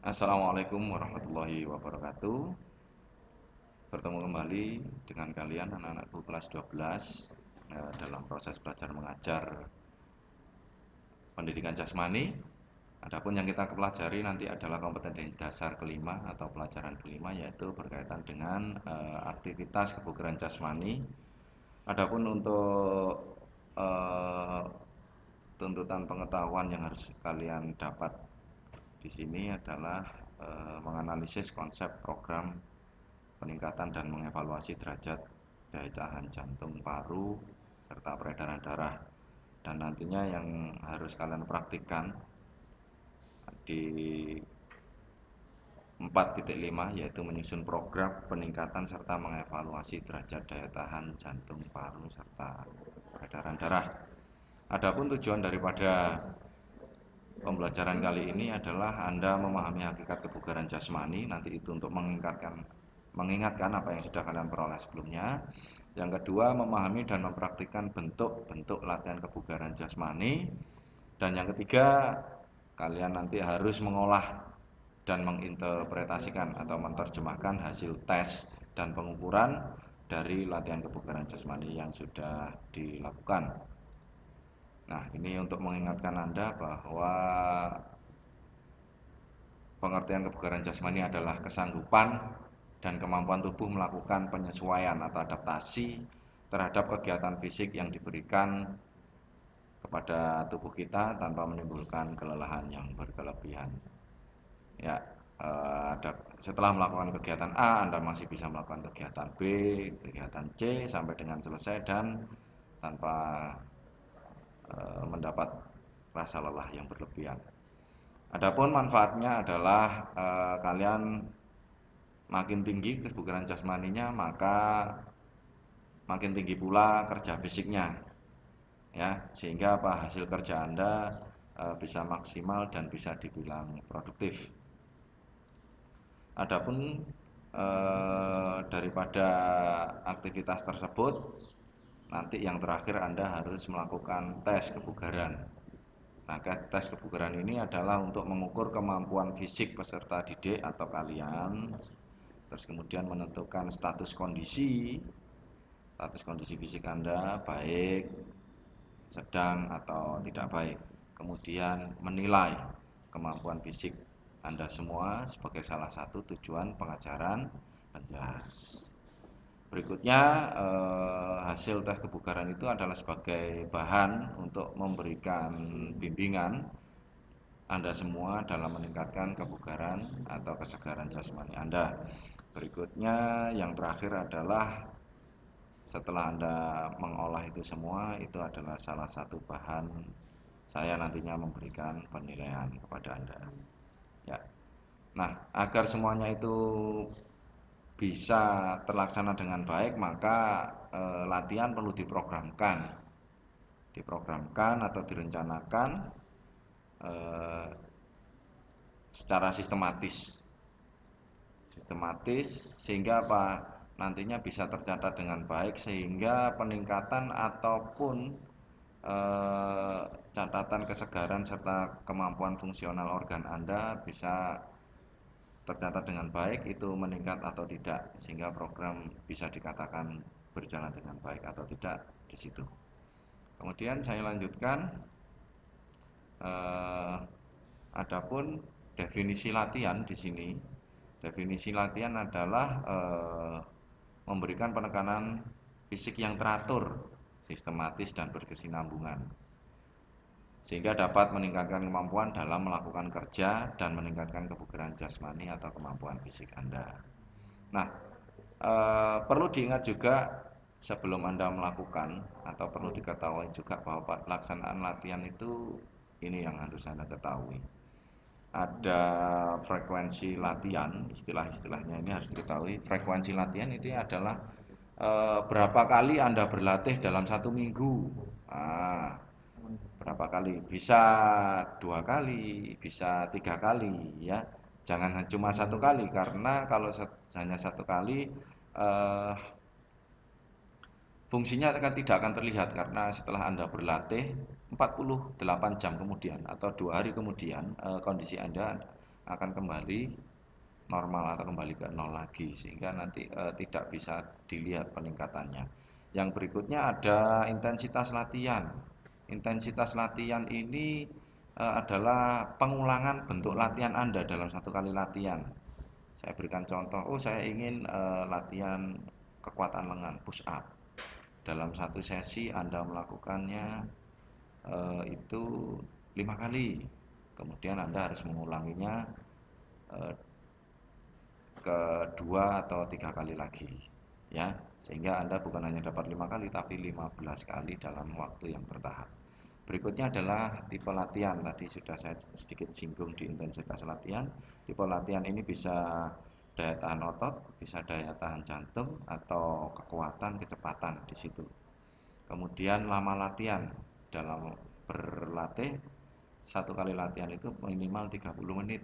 Assalamualaikum warahmatullahi wabarakatuh. Bertemu kembali dengan kalian anak-anakku kelas 12 dalam proses belajar mengajar pendidikan jasmani. Adapun yang kita pelajari nanti adalah kompetensi dasar kelima atau pelajaran kelima, yaitu berkaitan dengan aktivitas kebugaran jasmani. Adapun untuk tuntutan pengetahuan yang harus kalian dapat di sini adalah menganalisis konsep program peningkatan dan mengevaluasi derajat daya tahan jantung, paru, serta peredaran darah. Dan nantinya yang harus kalian praktikkan di 4.5 yaitu menyusun program peningkatan serta mengevaluasi derajat daya tahan jantung, paru, serta peredaran darah. Adapun tujuan daripada pembelajaran kali ini adalah Anda memahami hakikat kebugaran jasmani, nanti itu untuk mengingatkan apa yang sudah kalian peroleh sebelumnya. Yang kedua, memahami dan mempraktikkan bentuk-bentuk latihan kebugaran jasmani. Dan yang ketiga, kalian nanti harus mengolah dan menginterpretasikan atau menerjemahkan hasil tes dan pengukuran dari latihan kebugaran jasmani yang sudah dilakukan. Nah, ini untuk mengingatkan Anda bahwa pengertian kebugaran jasmani adalah kesanggupan dan kemampuan tubuh melakukan penyesuaian atau adaptasi terhadap kegiatan fisik yang diberikan kepada tubuh kita tanpa menimbulkan kelelahan yang berkelebihan. Ya, setelah melakukan kegiatan A, Anda masih bisa melakukan kegiatan B, kegiatan C sampai dengan selesai dan tanpa mendapat rasa lelah yang berlebihan. Adapun manfaatnya adalah kalian makin tinggi kebugaran jasmaninya, maka makin tinggi pula kerja fisiknya, ya, sehingga hasil kerja Anda bisa maksimal dan bisa dibilang produktif. Adapun daripada aktivitas tersebut, nanti yang terakhir Anda harus melakukan tes kebugaran. Nah, tes kebugaran ini adalah untuk mengukur kemampuan fisik peserta didik atau kalian, terus kemudian menentukan status kondisi fisik Anda, baik, sedang, atau tidak baik. Kemudian menilai kemampuan fisik Anda semua sebagai salah satu tujuan pengajaran penjas. Berikutnya, hasil tes kebugaran itu adalah sebagai bahan untuk memberikan bimbingan Anda semua dalam meningkatkan kebugaran atau kesegaran jasmani Anda. Berikutnya, yang terakhir adalah setelah Anda mengolah itu semua, itu adalah salah satu bahan saya nantinya memberikan penilaian kepada Anda. Ya. Nah, agar semuanya itu bisa terlaksana dengan baik, maka latihan perlu diprogramkan atau direncanakan secara sistematis sehingga nantinya bisa tercatat dengan baik, sehingga peningkatan ataupun catatan kesegaran serta kemampuan fungsional organ Anda bisa tercatat dengan baik, itu meningkat atau tidak, sehingga program bisa dikatakan berjalan dengan baik atau tidak di situ. Kemudian saya lanjutkan, adapun definisi latihan di sini. Definisi latihan adalah memberikan penekanan fisik yang teratur, sistematis, dan berkesinambungan, sehingga dapat meningkatkan kemampuan dalam melakukan kerja dan meningkatkan kebugaran jasmani atau kemampuan fisik Anda. Nah, perlu diingat juga sebelum Anda melakukan, atau perlu diketahui juga bahwa pelaksanaan latihan itu ini yang harus Anda ketahui. Ada frekuensi latihan, istilah-istilahnya ini harus diketahui. Frekuensi latihan ini adalah berapa kali Anda berlatih dalam satu minggu. Berapa kali? Bisa 2 kali, bisa 3 kali, ya. Jangan cuma 1 kali, karena kalau hanya 1 kali fungsinya tidak akan terlihat, karena setelah Anda berlatih 48 jam kemudian atau 2 hari kemudian, kondisi Anda akan kembali normal atau kembali ke nol lagi, sehingga nanti tidak bisa dilihat peningkatannya. Yang berikutnya ada intensitas latihan. Intensitas latihan ini adalah pengulangan bentuk latihan Anda dalam satu kali latihan. Saya berikan contoh, saya ingin latihan kekuatan lengan push up. Dalam satu sesi Anda melakukannya itu 5 kali. Kemudian Anda harus mengulanginya ke 2 atau 3 kali lagi, ya, sehingga Anda bukan hanya dapat 5 kali tapi 15 kali dalam waktu yang bertahap. Berikutnya adalah tipe latihan. Tadi sudah saya sedikit singgung di intensitas latihan. Tipe latihan ini bisa daya tahan otot, bisa daya tahan jantung, atau kekuatan, kecepatan di situ. Kemudian lama latihan. Dalam berlatih, satu kali latihan itu minimal 30 menit.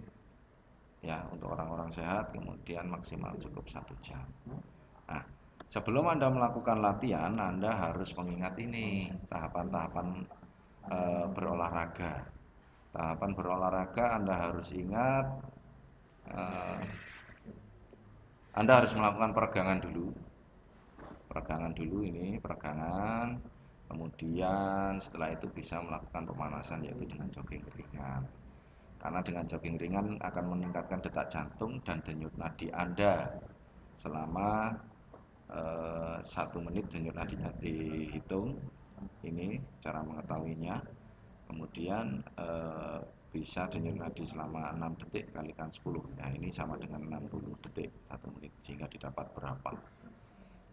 Ya, untuk orang-orang sehat, kemudian maksimal cukup 1 jam. Nah, sebelum Anda melakukan latihan, Anda harus mengingat ini tahapan-tahapan berolahraga. Tahapan berolahraga Anda harus ingat, Anda harus melakukan peregangan dulu. Peregangan dulu ini, peregangan. Kemudian setelah itu bisa melakukan pemanasan, yaitu dengan jogging ringan. Karena dengan jogging ringan akan meningkatkan detak jantung dan denyut nadi Anda selama 1 menit. Denyut nadinya dihitung, ini cara mengetahuinya. Kemudian bisa denyut nadi selama 6 detik kalikan 10. Nah, ini sama dengan 60 detik 1 menit, sehingga didapat berapa.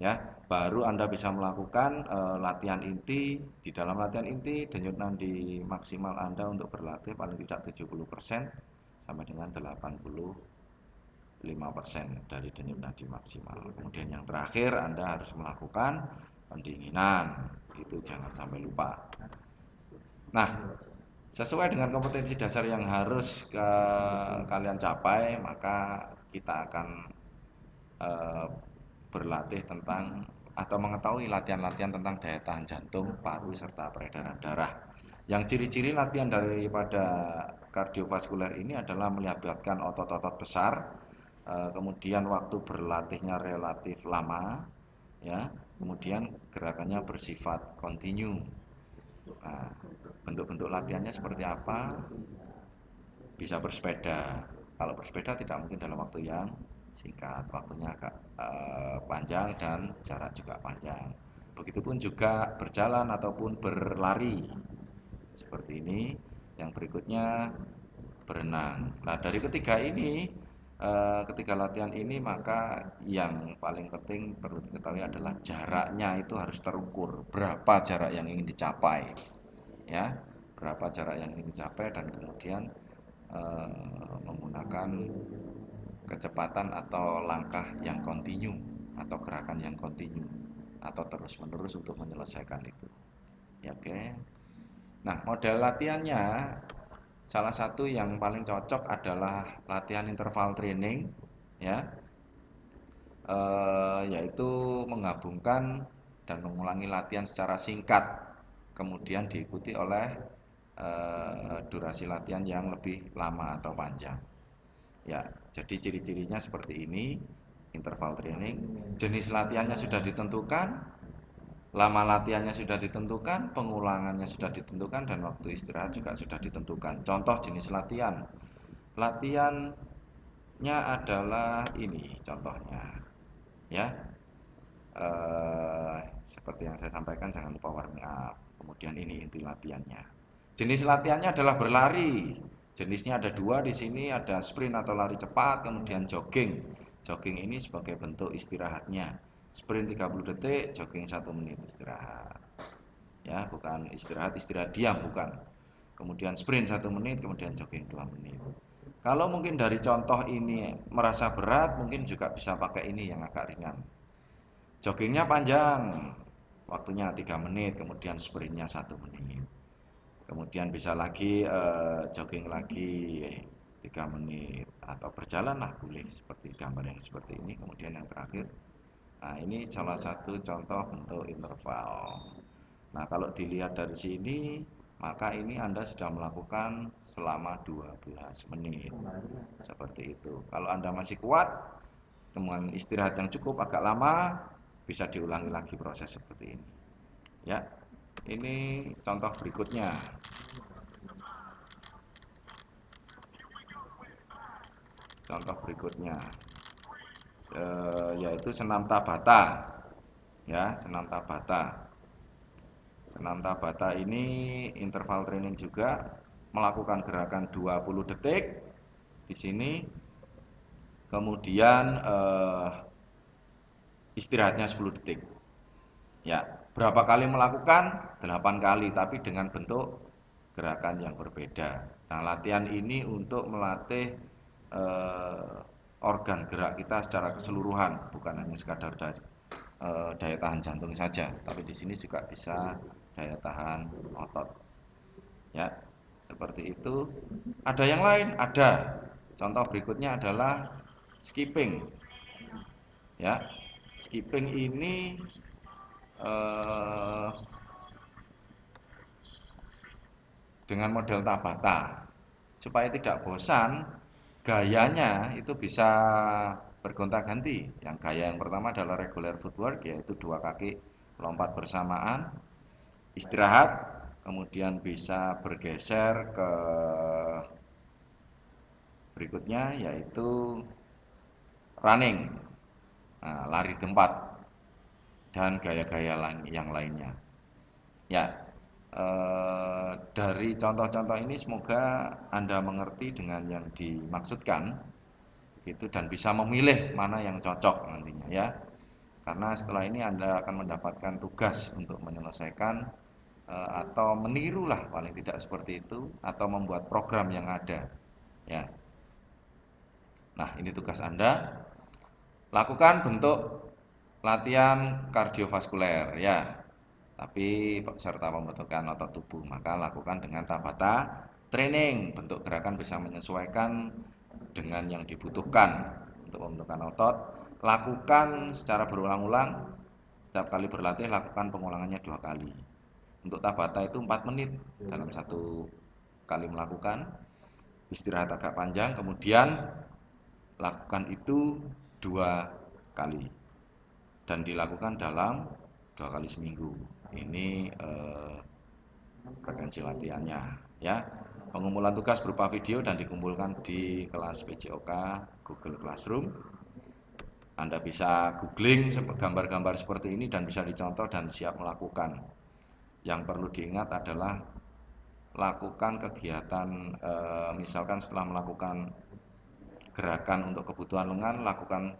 Ya, baru Anda bisa melakukan latihan inti. Di dalam latihan inti, denyut nadi maksimal Anda untuk berlatih paling tidak 70% sampai dengan 85% dari denyut nadi maksimal. Kemudian yang terakhir, Anda harus melakukan pendinginan. Itu jangan sampai lupa. Nah, sesuai dengan kompetensi dasar yang harus kalian capai, maka kita akan berlatih tentang atau mengetahui latihan-latihan tentang daya tahan jantung, paru, serta peredaran darah. Yang ciri-ciri latihan daripada kardiovaskuler ini adalah melibatkan otot-otot besar, kemudian waktu berlatihnya relatif lama, ya, kemudian gerakannya bersifat kontinu. Nah, bentuk-bentuk latihannya seperti apa? Bisa bersepeda. Kalau bersepeda tidak mungkin dalam waktu yang singkat, waktunya agak panjang dan jarak juga panjang. Begitupun juga berjalan ataupun berlari seperti ini. Yang berikutnya berenang. Nah, dari ketiga ini, ketiga latihan ini, maka yang paling penting perlu diketahui adalah jaraknya itu harus terukur. Berapa jarak yang ingin dicapai, ya, berapa jarak yang ingin dicapai, dan kemudian menggunakan kecepatan atau langkah yang kontinu atau gerakan yang kontinu atau terus-menerus untuk menyelesaikan itu. Ya, oke. Nah, model latihannya salah satu yang paling cocok adalah latihan interval training, ya, yaitu menggabungkan dan mengulangi latihan secara singkat, kemudian diikuti oleh durasi latihan yang lebih lama atau panjang. Ya, jadi ciri-cirinya seperti ini. Interval training, jenis latihannya sudah ditentukan, lama latihannya sudah ditentukan, pengulangannya sudah ditentukan, dan waktu istirahat juga sudah ditentukan. Contoh jenis latihan, latihannya adalah ini contohnya, ya, seperti yang saya sampaikan, jangan lupa warming up. Kemudian ini inti latihannya. Jenis latihannya adalah berlari. Jenisnya ada 2 di sini, ada sprint atau lari cepat, kemudian jogging. Jogging ini sebagai bentuk istirahatnya. Sprint 30 detik, jogging 1 menit istirahat. Ya, bukan istirahat diam, bukan. Kemudian sprint 1 menit, kemudian jogging 2 menit. Kalau mungkin dari contoh ini merasa berat, mungkin juga bisa pakai ini yang agak ringan. Joggingnya panjang, waktunya 3 menit, kemudian sprintnya 1 menit. Kemudian bisa lagi jogging lagi 3 menit, atau berjalan lah boleh seperti gambar yang seperti ini. Kemudian yang terakhir, nah ini salah satu contoh bentuk interval. Nah, kalau dilihat dari sini, maka ini Anda sudah melakukan selama 12 menit. Seperti itu. Kalau Anda masih kuat, dengan istirahat yang cukup agak lama, bisa diulangi lagi proses seperti ini. Ya, ini contoh berikutnya. Contoh berikutnya, yaitu senam Tabata. Ya, senam Tabata. Senam Tabata ini interval training juga, melakukan gerakan 20 detik di sini. Kemudian istirahatnya 10 detik. Ya, berapa kali melakukan? 8 kali, tapi dengan bentuk gerakan yang berbeda. Nah, latihan ini untuk melatih organ gerak kita secara keseluruhan, bukan hanya sekadar daya tahan jantung saja, tapi di sini juga bisa daya tahan otot. Ya, seperti itu. Ada yang lain? Ada. Contoh berikutnya adalah skipping. Ya, skipping ini dengan model Tabata. Supaya tidak bosan, gayanya itu bisa bergonta-ganti. Yang gaya yang pertama adalah regular footwork, yaitu 2 kaki lompat bersamaan, istirahat, kemudian bisa bergeser ke berikutnya, yaitu running, nah, lari tempat, dan gaya-gaya yang lainnya. Ya, dari contoh-contoh ini semoga Anda mengerti dengan yang dimaksudkan, gitu, dan bisa memilih mana yang cocok nantinya ya. Karena setelah ini Anda akan mendapatkan tugas untuk menyelesaikan atau menirulah paling tidak seperti itu, atau membuat program yang ada. Ya. Nah, ini tugas Anda. Lakukan bentuk latihan kardiovaskuler ya, tapi serta pembentukan otot tubuh, maka lakukan dengan Tabata training. Bentuk gerakan bisa menyesuaikan dengan yang dibutuhkan untuk pembentukan otot. Lakukan secara berulang-ulang. Setiap kali berlatih lakukan pengulangannya 2 kali. Untuk Tabata itu 4 menit dalam 1 kali melakukan. Istirahat agak panjang, kemudian lakukan itu 2 kali dan dilakukan dalam 2 kali seminggu. Ini frekuensi latihannya ya. Pengumpulan tugas berupa video dan dikumpulkan di kelas PJOK Google Classroom. Anda bisa googling gambar-gambar seperti ini dan bisa dicontoh dan siap melakukan. Yang perlu diingat adalah lakukan kegiatan, misalkan setelah melakukan gerakan untuk kebutuhan lengan, lakukan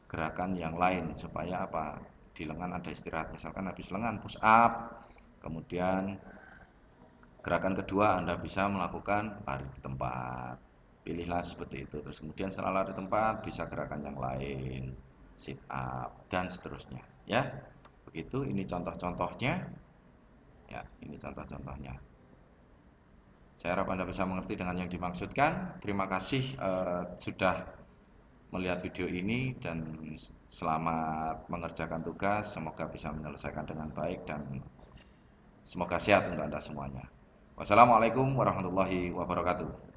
gerakan yang lain supaya apa? Di lengan ada istirahat. Misalkan habis lengan push up, kemudian gerakan kedua Anda bisa melakukan lari di tempat. Pilihlah seperti itu. Terus kemudian setelah lari di tempat bisa gerakan yang lain, sit up dan seterusnya, ya. Begitu, ini contoh-contohnya. Ya, ini contoh-contohnya. Saya harap Anda bisa mengerti dengan yang dimaksudkan. Terima kasih sudah melihat video ini dan selamat mengerjakan tugas. Semoga bisa menyelesaikan dengan baik dan semoga sehat untuk Anda semuanya. Wassalamualaikum warahmatullahi wabarakatuh.